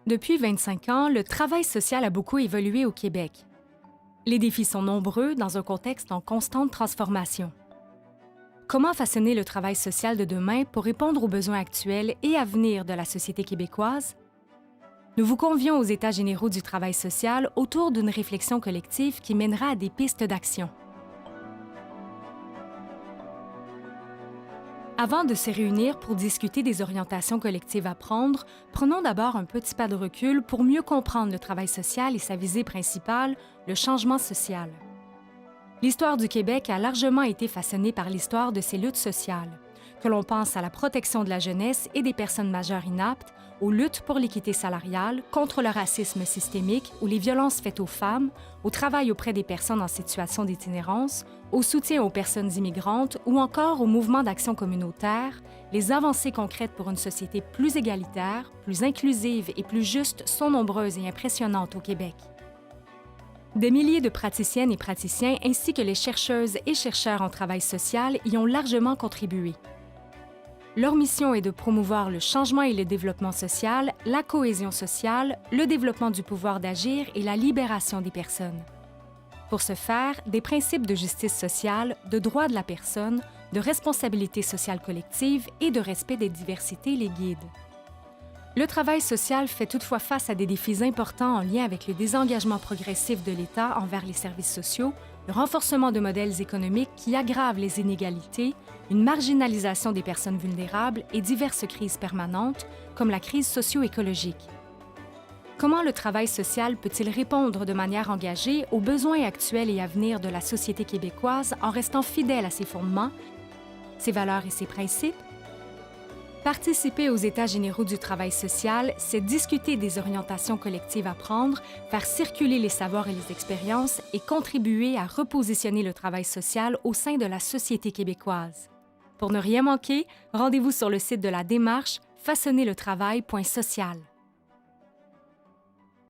Depuis 25 ans, le travail social a beaucoup évolué au Québec. Les défis sont nombreux dans un contexte en constante transformation. Comment façonner le travail social de demain pour répondre aux besoins actuels et à venir de la société québécoise? Nous vous convions aux États généraux du travail social autour d'une réflexion collective qui mènera à des pistes d'action. Avant de se réunir pour discuter des orientations collectives à prendre, prenons d'abord un petit pas de recul pour mieux comprendre le travail social et sa visée principale, le changement social. L'histoire du Québec a largement été façonnée par l'histoire de ses luttes sociales, que l'on pense à la protection de la jeunesse et des personnes majeures inaptes, aux luttes pour l'équité salariale, contre le racisme systémique ou les violences faites aux femmes, au travail auprès des personnes en situation d'itinérance, au soutien aux personnes immigrantes ou encore au mouvement d'action communautaire, les avancées concrètes pour une société plus égalitaire, plus inclusive et plus juste sont nombreuses et impressionnantes au Québec. Des milliers de praticiennes et praticiens ainsi que les chercheuses et chercheurs en travail social y ont largement contribué. Leur mission est de promouvoir le changement et le développement social, la cohésion sociale, le développement du pouvoir d'agir et la libération des personnes. Pour ce faire, des principes de justice sociale, de droit de la personne, de responsabilité sociale collective et de respect des diversités les guident. Le travail social fait toutefois face à des défis importants en lien avec le désengagement progressif de l'État envers les services sociaux, le renforcement de modèles économiques qui aggravent les inégalités, une marginalisation des personnes vulnérables et diverses crises permanentes, comme la crise socio-écologique. Comment le travail social peut-il répondre de manière engagée aux besoins actuels et à venir de la société québécoise en restant fidèle à ses fondements, ses valeurs et ses principes? Participer aux États généraux du travail social, c'est discuter des orientations collectives à prendre, faire circuler les savoirs et les expériences et contribuer à repositionner le travail social au sein de la société québécoise. Pour ne rien manquer, rendez-vous sur le site de la démarche façonnezletravail.social.